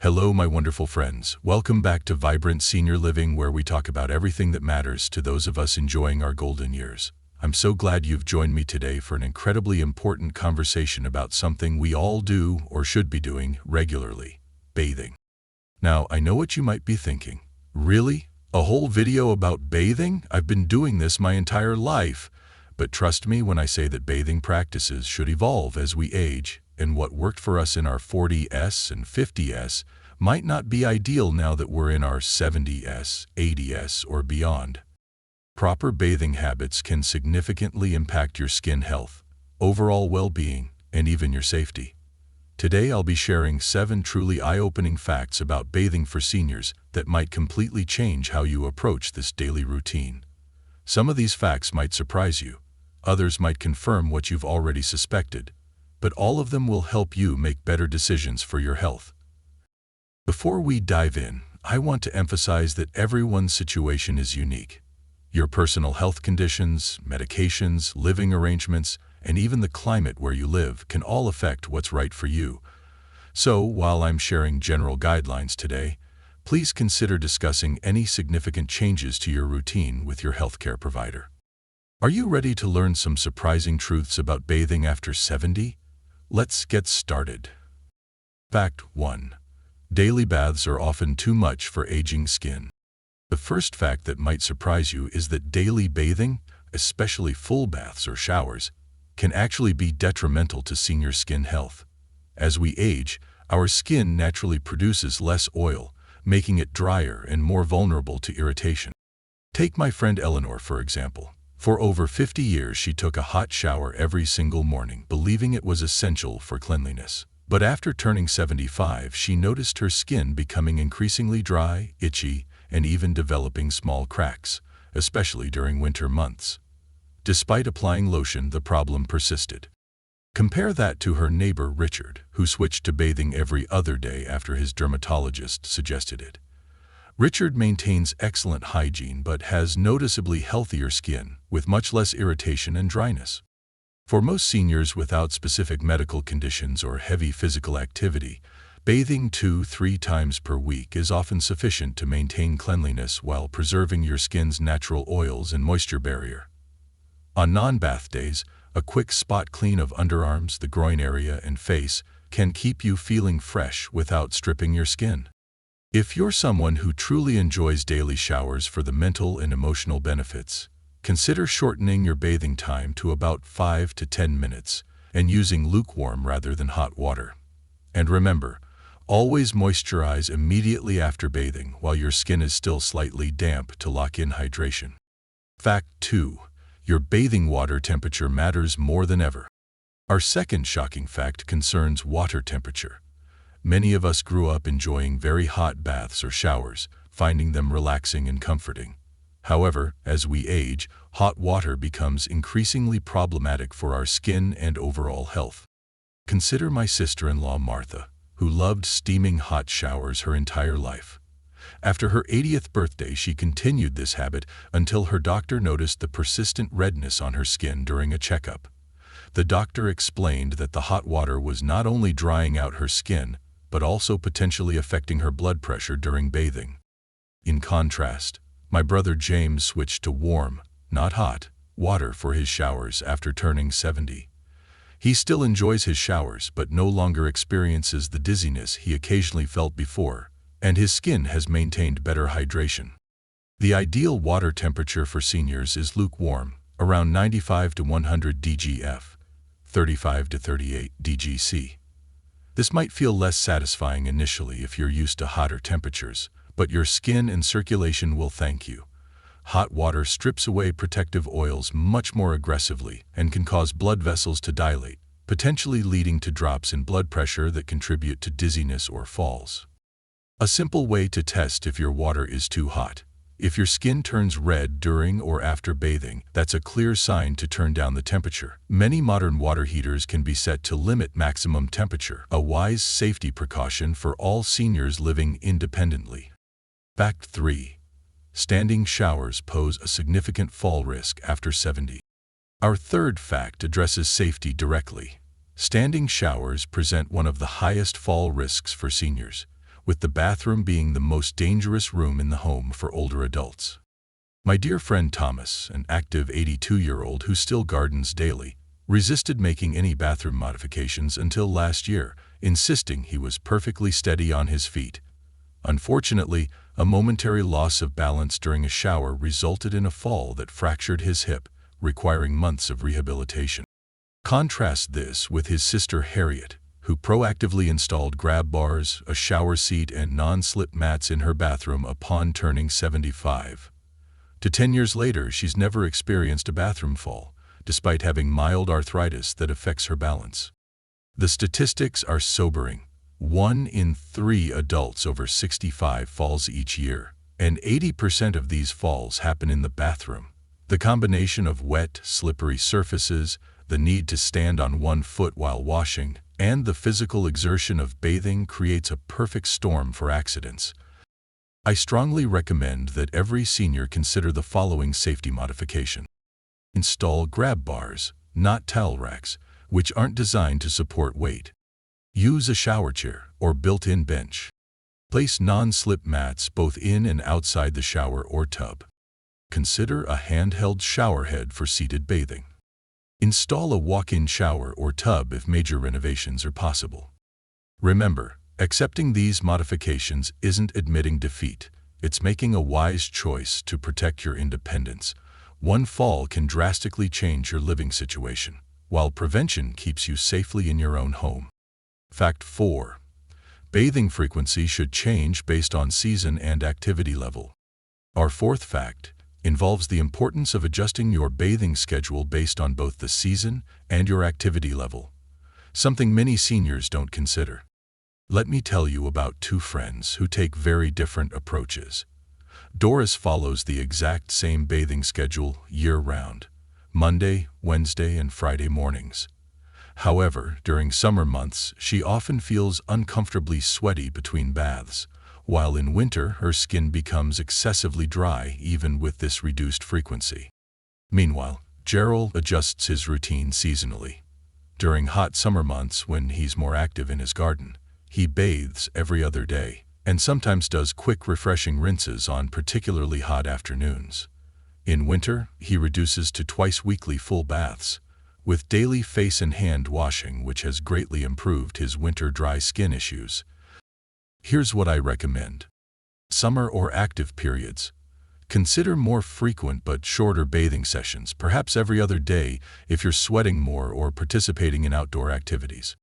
Hello, my wonderful friends. Welcome back to Vibrant Senior Living, where we talk about everything that matters to those of us enjoying our golden years. I'm so glad you've joined me today for an incredibly important conversation about something we all do or should be doing regularly: bathing. Now, I know what you might be thinking. Really? A whole video about bathing? I've been doing this my entire life. But trust me when I say that bathing practices should evolve as we age, and what worked for us in our 40s and 50s might not be ideal now that we're in our 70s, 80s, or beyond. Proper bathing habits can significantly impact your skin health, overall well-being, and even your safety. Today I'll be sharing 7 truly eye-opening facts about bathing for seniors that might completely change how you approach this daily routine. Some of these facts might surprise you, others might confirm what you've already suspected, but all of them will help you make better decisions for your health. Before we dive in, I want to emphasize that everyone's situation is unique. Your personal health conditions, medications, living arrangements, and even the climate where you live can all affect what's right for you. So, while I'm sharing general guidelines today, please consider discussing any significant changes to your routine with your healthcare provider. Are you ready to learn some surprising truths about bathing after 70? Let's get started. Fact 1. Daily baths are often too much for aging skin. The first fact that might surprise you is that daily bathing, especially full baths or showers, can actually be detrimental to senior skin health. As we age, our skin naturally produces less oil, making it drier and more vulnerable to irritation. Take my friend Eleanor, for example. For over 50 years, she took a hot shower every single morning, believing it was essential for cleanliness. But after turning 75, she noticed her skin becoming increasingly dry, itchy, and even developing small cracks, especially during winter months. Despite applying lotion, the problem persisted. Compare that to her neighbor Richard, who switched to bathing every other day after his dermatologist suggested it. Richard maintains excellent hygiene but has noticeably healthier skin, with much less irritation and dryness. For most seniors without specific medical conditions or heavy physical activity, bathing 2-3 times per week is often sufficient to maintain cleanliness while preserving your skin's natural oils and moisture barrier. On non-bath days, a quick spot clean of underarms, the groin area, and face can keep you feeling fresh without stripping your skin. If you're someone who truly enjoys daily showers for the mental and emotional benefits, consider shortening your bathing time to about 5 to 10 minutes and using lukewarm rather than hot water. And remember, always moisturize immediately after bathing while your skin is still slightly damp to lock in hydration. Fact 2. Your bathing water temperature matters more than ever. Our second shocking fact concerns water temperature. Many of us grew up enjoying very hot baths or showers, finding them relaxing and comforting. However, as we age, hot water becomes increasingly problematic for our skin and overall health. Consider my sister-in-law Martha, who loved steaming hot showers her entire life. After her 80th birthday, she continued this habit until her doctor noticed the persistent redness on her skin during a checkup. The doctor explained that the hot water was not only drying out her skin, but also potentially affecting her blood pressure during bathing. In contrast, my brother James switched to warm, not hot, water for his showers after turning 70. He still enjoys his showers but no longer experiences the dizziness he occasionally felt before, and his skin has maintained better hydration. The ideal water temperature for seniors is lukewarm, around 95 to 100 DGF, 35 to 38 DGC. This might feel less satisfying initially if you're used to hotter temperatures, but your skin and circulation will thank you. Hot water strips away protective oils much more aggressively and can cause blood vessels to dilate, potentially leading to drops in blood pressure that contribute to dizziness or falls. A simple way to test if your water is too hot. If your skin turns red during or after bathing, that's a clear sign to turn down the temperature. Many modern water heaters can be set to limit maximum temperature, a wise safety precaution for all seniors living independently. Fact 3. Standing showers pose a significant fall risk after 70. Our third fact addresses safety directly. Standing showers present one of the highest fall risks for seniors. with the bathroom being the most dangerous room in the home for older adults. My dear friend Thomas, an active 82-year-old who still gardens daily, resisted making any bathroom modifications until last year, insisting he was perfectly steady on his feet. Unfortunately, a momentary loss of balance during a shower resulted in a fall that fractured his hip, requiring months of rehabilitation. Contrast this with his sister Harriet, who proactively installed grab bars, a shower seat, and non-slip mats in her bathroom upon turning 75. To 10 years later, she's never experienced a bathroom fall, despite having mild arthritis that affects her balance. The statistics are sobering. 1 in 3 adults over 65 falls each year, and 80% of these falls happen in the bathroom. The combination of wet, slippery surfaces, the need to stand on one foot while washing, and the physical exertion of bathing creates a perfect storm for accidents. I strongly recommend that every senior consider the following safety modification. Install grab bars, not towel racks, which aren't designed to support weight. Use a shower chair or built-in bench. Place non-slip mats both in and outside the shower or tub. Consider a handheld shower head for seated bathing. Install a walk-in shower or tub if major renovations are possible. Remember, accepting these modifications isn't admitting defeat. It's making a wise choice to protect your independence. One fall can drastically change your living situation, while prevention keeps you safely in your own home. Fact 4. Bathing frequency should change based on season and activity level. Our fourth fact involves the importance of adjusting your bathing schedule based on both the season and your activity level, something many seniors don't consider. Let me tell you about 2 friends who take very different approaches. Doris follows the exact same bathing schedule year-round, Monday, Wednesday, and Friday mornings. However, during summer months, she often feels uncomfortably sweaty between baths, while in winter her skin becomes excessively dry even with this reduced frequency. Meanwhile, Gerald adjusts his routine seasonally. During hot summer months when he's more active in his garden, he bathes every other day, and sometimes does quick refreshing rinses on particularly hot afternoons. In winter, he reduces to twice weekly full baths, with daily face and hand washing, which has greatly improved his winter dry skin issues. Here's what I recommend. Summer or active periods. Consider more frequent but shorter bathing sessions, perhaps every other day if you're sweating more or participating in outdoor activities.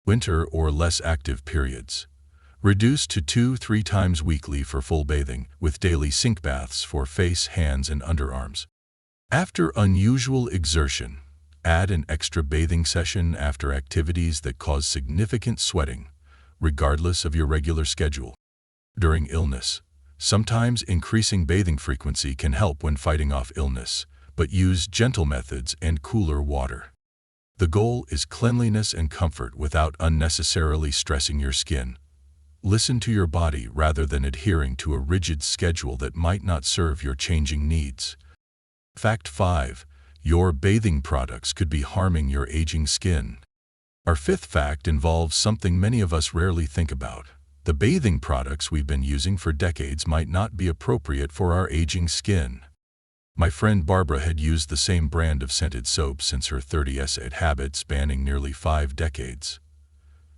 Winter or less active periods. Reduce to 2-3 times weekly for full bathing, with daily sink baths for face, hands, and underarms. After unusual exertion, add an extra bathing session after activities that cause significant sweating, regardless of your regular schedule. During illness, sometimes increasing bathing frequency can help when fighting off illness, but use gentle methods and cooler water. The goal is cleanliness and comfort without unnecessarily stressing your skin. Listen to your body rather than adhering to a rigid schedule that might not serve your changing needs. Fact 5. Your bathing products could be harming your aging skin. Our fifth fact involves something many of us rarely think about. The bathing products we've been using for decades might not be appropriate for our aging skin. My friend Barbara had used the same brand of scented soap since her 30s habit spanning nearly 5 decades.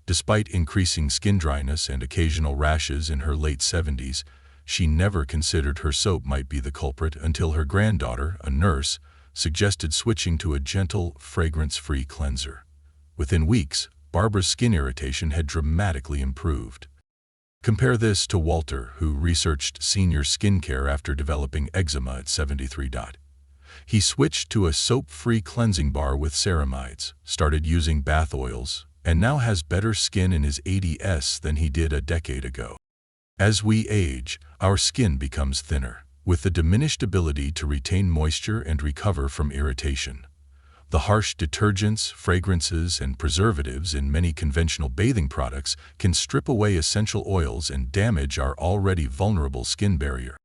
Despite increasing skin dryness and occasional rashes in her late 70s, she never considered her soap might be the culprit until her granddaughter, a nurse, suggested switching to a gentle, fragrance-free cleanser. Within weeks, Barbara's skin irritation had dramatically improved. Compare this to Walter, who researched senior skincare after developing eczema at 73. He switched to a soap-free cleansing bar with ceramides, started using bath oils, and now has better skin in his 80s than he did a decade ago. As we age, our skin becomes thinner, with the diminished ability to retain moisture and recover from irritation. The harsh detergents, fragrances, and preservatives in many conventional bathing products can strip away essential oils and damage our already vulnerable skin barrier.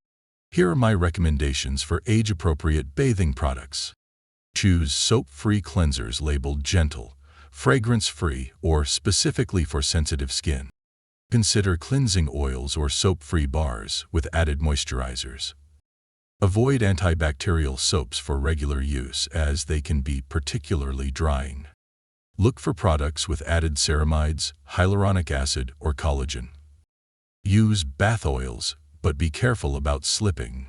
Here are my recommendations for age-appropriate bathing products. Choose soap-free cleansers labeled gentle, fragrance-free, or specifically for sensitive skin. Consider cleansing oils or soap-free bars with added moisturizers. Avoid antibacterial soaps for regular use as they can be particularly drying. Look for products with added ceramides, hyaluronic acid, or collagen. Use bath oils, but be careful about slipping.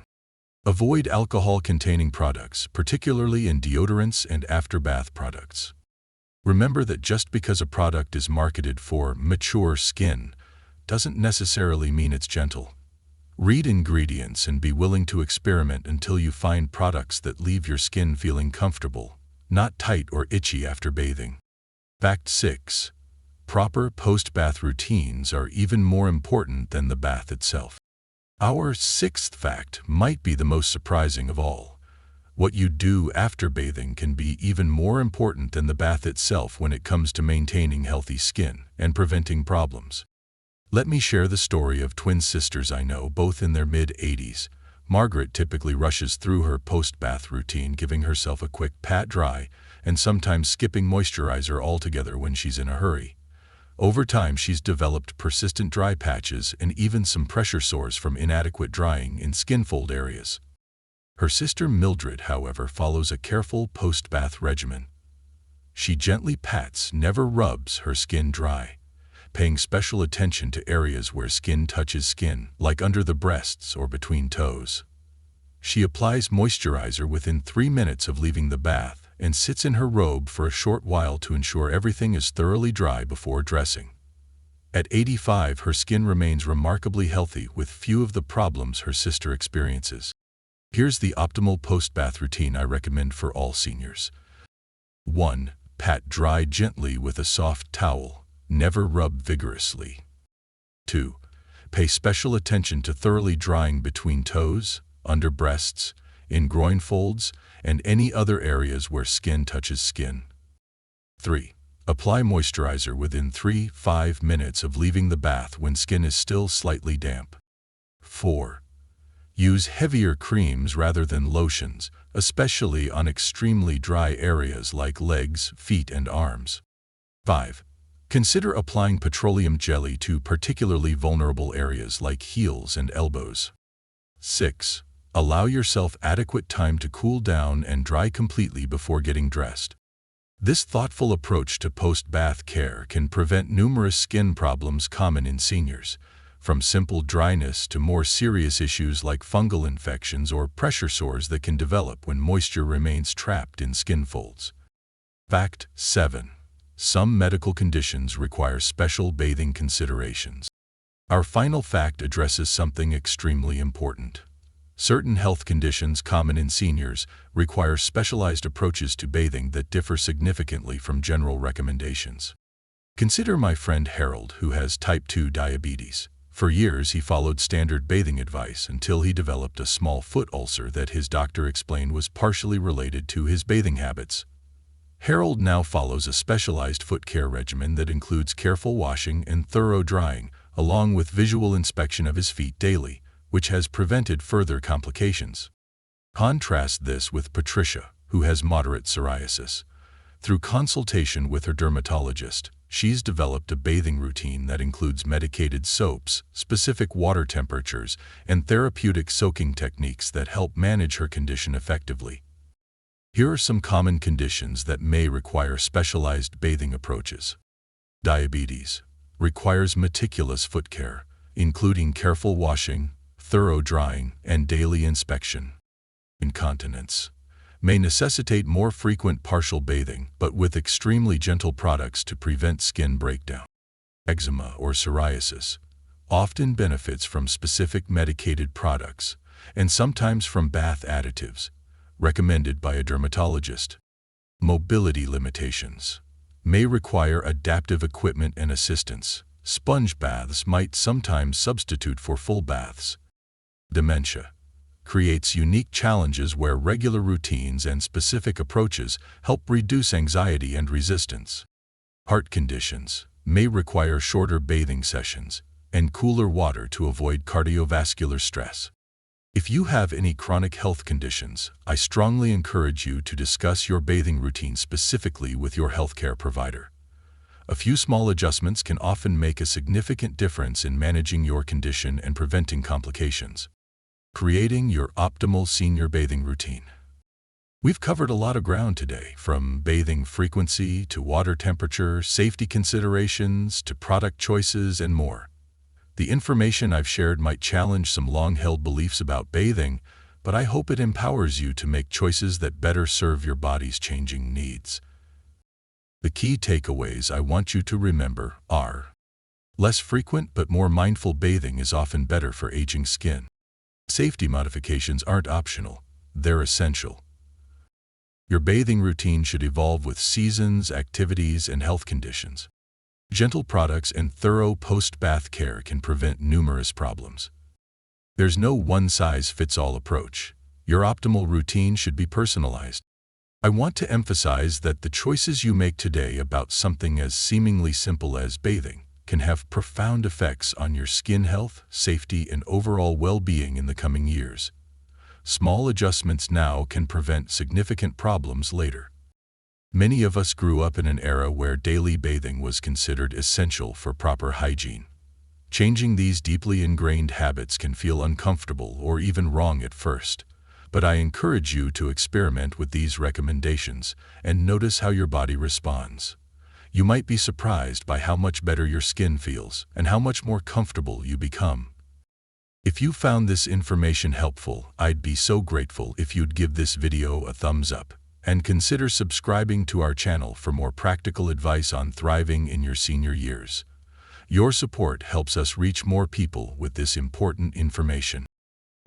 Avoid alcohol-containing products, particularly in deodorants and after-bath products. Remember that just because a product is marketed for mature skin doesn't necessarily mean it's gentle. Read ingredients and be willing to experiment until you find products that leave your skin feeling comfortable, not tight or itchy after bathing. Fact 6. Proper post-bath routines are even more important than the bath itself. Our sixth fact might be the most surprising of all. What you do after bathing can be even more important than the bath itself when it comes to maintaining healthy skin and preventing problems. Let me share the story of twin sisters I know, both in their mid-80s. Margaret typically rushes through her post-bath routine, giving herself a quick pat dry and sometimes skipping moisturizer altogether when she's in a hurry. Over time, she's developed persistent dry patches and even some pressure sores from inadequate drying in skin fold areas. Her sister Mildred, however, follows a careful post-bath regimen. She gently pats, never rubs, her skin dry, paying special attention to areas where skin touches skin, like under the breasts or between toes. She applies moisturizer within 3 minutes of leaving the bath and sits in her robe for a short while to ensure everything is thoroughly dry before dressing. At 85, her skin remains remarkably healthy with few of the problems her sister experiences. Here's the optimal post-bath routine I recommend for all seniors. 1. Pat dry gently with a soft towel. Never rub vigorously. 2. Pay special attention to thoroughly drying between toes, under breasts, in groin folds, and any other areas where skin touches skin. 3. Apply moisturizer within 3-5 minutes of leaving the bath when skin is still slightly damp. 4. Use heavier creams rather than lotions, especially on extremely dry areas like legs, feet, and arms. 5. Consider applying petroleum jelly to particularly vulnerable areas like heels and elbows. 6. Allow yourself adequate time to cool down and dry completely before getting dressed. This thoughtful approach to post-bath care can prevent numerous skin problems common in seniors, from simple dryness to more serious issues like fungal infections or pressure sores that can develop when moisture remains trapped in skin folds. Fact 7. Some medical conditions require special bathing considerations. Our final fact addresses something extremely important. Certain health conditions common in seniors require specialized approaches to bathing that differ significantly from general recommendations. Consider my friend Harold, who has type 2 diabetes. For years, he followed standard bathing advice until he developed a small foot ulcer that his doctor explained was partially related to his bathing habits. Harold now follows a specialized foot care regimen that includes careful washing and thorough drying, along with visual inspection of his feet daily, which has prevented further complications. Contrast this with Patricia, who has moderate psoriasis. Through consultation with her dermatologist, she's developed a bathing routine that includes medicated soaps, specific water temperatures, and therapeutic soaking techniques that help manage her condition effectively. Here are some common conditions that may require specialized bathing approaches. Diabetes requires meticulous foot care, including careful washing, thorough drying, and daily inspection. Incontinence may necessitate more frequent partial bathing, but with extremely gentle products to prevent skin breakdown. Eczema or psoriasis often benefits from specific medicated products, and sometimes from bath additives, recommended by a dermatologist. Mobility limitations may require adaptive equipment and assistance. Sponge baths might sometimes substitute for full baths. Dementia creates unique challenges where regular routines and specific approaches help reduce anxiety and resistance. Heart conditions may require shorter bathing sessions and cooler water to avoid cardiovascular stress. If you have any chronic health conditions, I strongly encourage you to discuss your bathing routine specifically with your healthcare provider. A few small adjustments can often make a significant difference in managing your condition and preventing complications. Creating your optimal senior bathing routine. We've covered a lot of ground today, from bathing frequency to water temperature, safety considerations to product choices, and more. The information I've shared might challenge some long-held beliefs about bathing, but I hope it empowers you to make choices that better serve your body's changing needs. The key takeaways I want you to remember are: less frequent but more mindful bathing is often better for aging skin. Safety modifications aren't optional, they're essential. Your bathing routine should evolve with seasons, activities, and health conditions. Gentle products and thorough post-bath care can prevent numerous problems. There's no one-size-fits-all approach. Your optimal routine should be personalized. I want to emphasize that the choices you make today about something as seemingly simple as bathing can have profound effects on your skin health, safety, and overall well-being in the coming years. Small adjustments now can prevent significant problems later. Many of us grew up in an era where daily bathing was considered essential for proper hygiene. Changing these deeply ingrained habits can feel uncomfortable or even wrong at first, but I encourage you to experiment with these recommendations and notice how your body responds. You might be surprised by how much better your skin feels and how much more comfortable you become. If you found this information helpful, I'd be so grateful if you'd give this video a thumbs up and consider subscribing to our channel for more practical advice on thriving in your senior years. Your support helps us reach more people with this important information.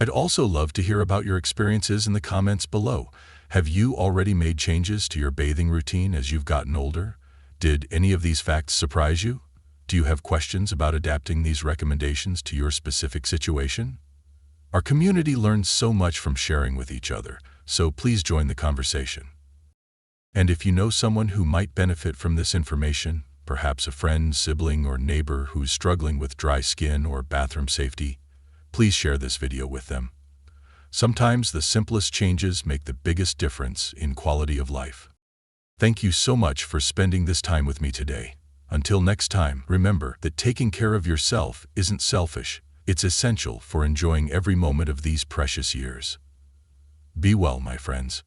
I'd also love to hear about your experiences in the comments below. Have you already made changes to your bathing routine as you've gotten older? Did any of these facts surprise you? Do you have questions about adapting these recommendations to your specific situation? Our community learns so much from sharing with each other, so please join the conversation. And if you know someone who might benefit from this information, perhaps a friend, sibling, or neighbor who's struggling with dry skin or bathroom safety, please share this video with them. Sometimes the simplest changes make the biggest difference in quality of life. Thank you so much for spending this time with me today. Until next time, remember that taking care of yourself isn't selfish, it's essential for enjoying every moment of these precious years. Be well, my friends.